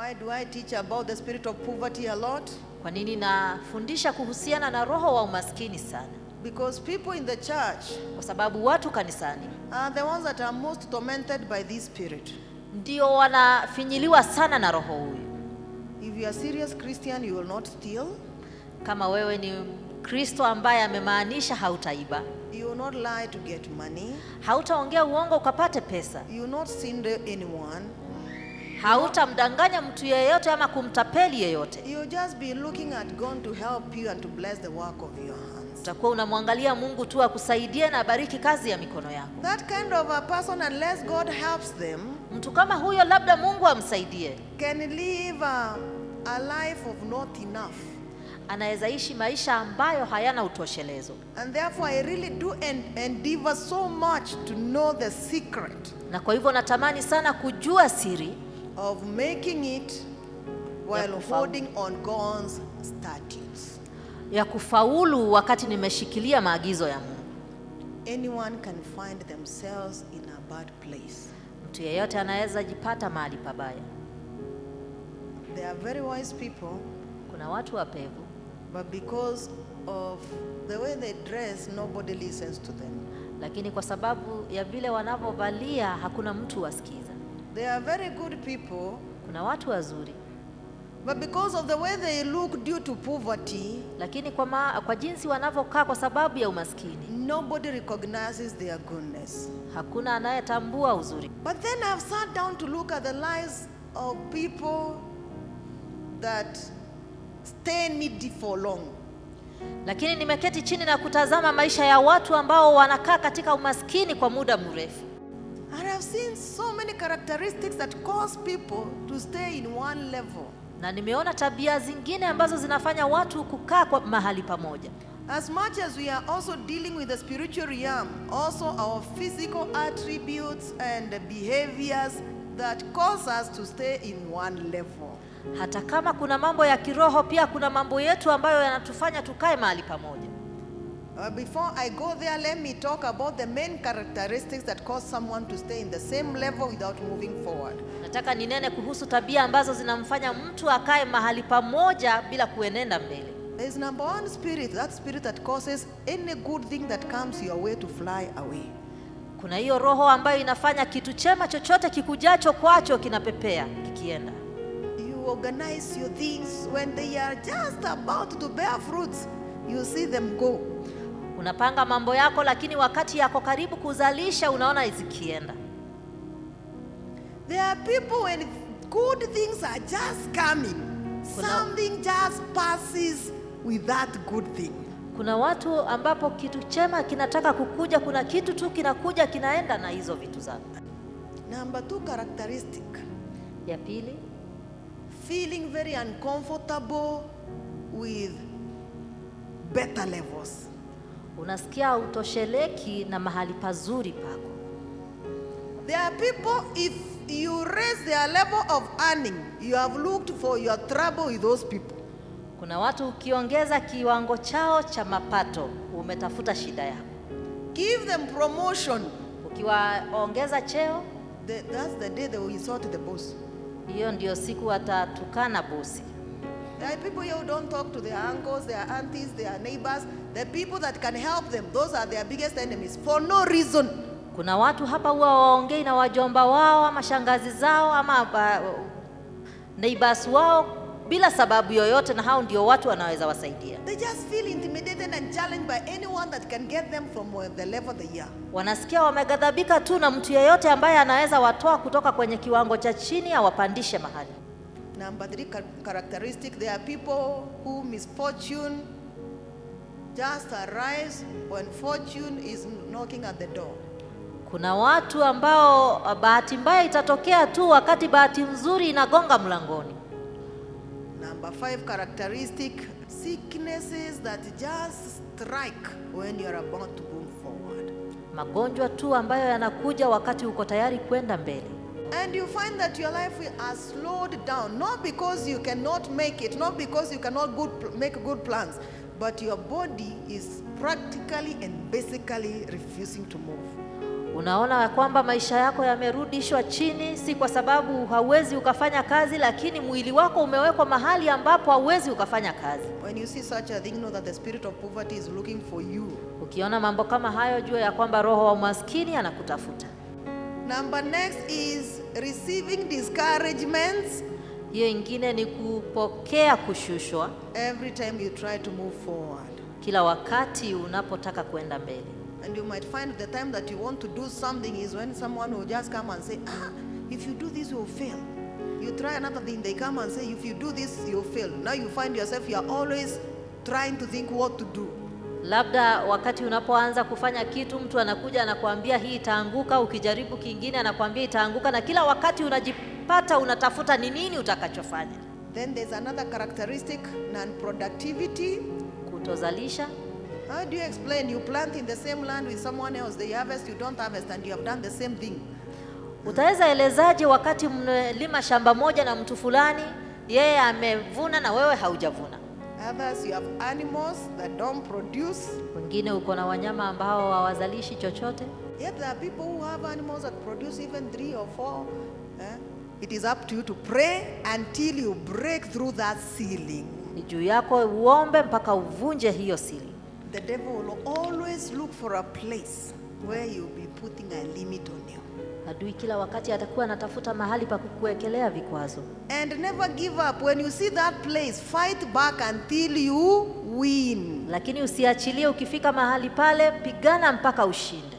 Why do I teach about the spirit of poverty a lot? Kwa nini nafundisha kuhusiana na roho wa umaskini sana? Because people in the church Kwa sababu watu kanisani are the ones that are most tormented by this spirit. ndio wanafinyiliwa sana na roho huyu. If you are a serious Christian, you will not steal. Kama wewe ni Kristo ambaye amemaanisha hautaiba, You will not lie to get money. hautaongea uongo ukapate pesa, You will not sin anyone. hautamdanganya mtu yeyote ama kumtapeli yeyote. You will just be looking at God to help you and to bless the work of your hands. Utakuwa unamwangalia Mungu tu akusaidie na bariki kazi ya mikono yako. That kind of a person, unless God helps them, Mtu kama huyo labda Mungu amsaidie, can live a life of not enough. anaweza ishi maisha ambayo hayana utoshelezo. And therefore I really do endeavor so much to know the secret Na kwa hivyo natamani sana kujua siri of making it while kufaulu. holding on God's statutes. ya kufaulu wakati nimeshikilia maagizo ya Mungu. Anyone can find themselves in a bad place. Mtu yeyote anaweza jipata mahali pabaya. They are very wise people, Kuna watu wapevu, but because of the way they dress, nobody listens to them. lakini kwa sababu ya vile wanavyovalia hakuna mtu wasikiza. They are very good people, Kuna watu wazuri, but because of the way they look due to poverty, lakini kwa jinsi wanavyokaa kwa sababu ya umaskini, nobody recognizes their goodness. hakuna anayetambua uzuri. But then I've sat down to look at the lives of people that stay needy for long. Lakini nimeketi chini na kutazama maisha ya watu ambao wanakaa katika umaskini kwa muda mrefu. And I've seen so many characteristics that cause people to stay in one level. Na nimeona tabia zingine ambazo zinafanya watu kukaa kwa mahali pamoja. As much as we are also dealing with the spiritual realm, also our physical attributes and behaviors that cause us to stay in one level. Hata kama kuna mambo ya kiroho, pia kuna mambo yetu ambayo yanatufanya tukae mahali pamoja. Before I go there, let me talk about the main characteristics that cause someone to stay in the same level without moving forward. Nataka ninene kuhusu tabia ambazo zinamfanya mtu akae mahali pamoja bila kuenenda mbele. There is number one spirit, that spirit that causes any good thing that comes your way to fly away. Kuna hiyo roho ambayo inafanya kitu chema chochote kikujacho kwacho kinapepea kikienda. You organize your things when they are just about to bear fruits, you see them go. Unapanga mambo yako, lakini wakati yako karibu kuzalisha unaona zikienda. There are people when good things are just coming, something just passes with that good thing. Kuna watu ambapo kitu chema kinataka kukuja, kuna kitu tu kinakuja kinaenda na hizo vitu zako. Number two characteristic, Ya pili, feeling very uncomfortable with better levels. unasikia utosheleki na mahali pazuri pako. There are people, if you raise their level of earning, you have looked for your trouble with those people. Kuna watu ukiongeza kiwango chao cha mapato, umetafuta shida yako. Give them promotion, Ukiwaongeza cheo, that's the day they will insult the boss. hiyo ndio siku watatukana bosi. There are people here who don't talk to their uncles, their aunties, their neighbors. The people that can help them, those are their biggest enemies for no reason. Kuna watu hapa huwa waongei na wajomba wao ama shangazi zao ama neighbors wao bila sababu yoyote, na hao ndio watu wanaweza wasaidia. They just feel intimidated and challenged by anyone that can get them from the level they are. Wanasikia wameghadhabika tu na mtu yeyote ambaye anaweza watoa kutoka kwenye kiwango cha chini awapandishe mahali. Number three characteristic, there are people who misfortune just arrives when fortune is knocking at the door. Kuna watu ambao bahati mbaya itatokea tu wakati bahati nzuri inagonga mlangoni. Number five characteristic, sicknesses that just strike when you are about to move forward. Magonjwa tu ambayo yanakuja wakati uko tayari kwenda mbele. And you find that your life has slowed down, not because you cannot make it, not because you cannot make good plans, but your body is practically and basically refusing to move. Unaona kwamba maisha yako yamerudishwa chini, si kwa sababu hauwezi ukafanya kazi, lakini mwili wako umewekwa mahali ambapo hauwezi ukafanya kazi. When you see such a thing, know that the spirit of poverty is looking for you. Ukiona mambo kama hayo, jua ya kwamba roho wa umaskini anakutafuta. Number next is receiving discouragements. Hiyo ingine ni kupokea kushushwa Every time you try to move forward. kila wakati unapotaka kwenda mbele. And you might find the time that you want to do something is when someone will just come and say, if you do this, you'll fail. You try another thing, they come and say, if you do this, you'll fail. Now you find yourself, you are always trying to think what to do. Labda wakati unapoanza kufanya kitu, mtu anakuja anakuambia hii itaanguka, ukijaribu kingine anakuambia itaanguka, na kila wakati unajipata unatafuta ni nini utakachofanya. Then there's another characteristic, non-productivity. Kutozalisha. How do you explain? You plant in the same land with someone else, they harvest, you don't harvest, and you have done the same thing. Utaweza elezaje wakati mnalima shamba moja na mtu fulani, yeye amevuna na wewe haujavuna? Others, you have animals that don't produce. Wengine uko na wanyama ambao hawazalishi chochote. Yet there are people who have animals that produce even 3 or 4. It is up to you to pray until you break through that ceiling. Ni juu yako uombe mpaka uvunje hiyo ceiling. The devil will always look for a place where you'll be putting a limit on you. Adui kila wakati atakuwa anatafuta mahali pa kukuwekelea vikwazo. And never give up. When you see that place, fight back until you win. Lakini usiachilie, ukifika mahali pale, pigana mpaka ushinde.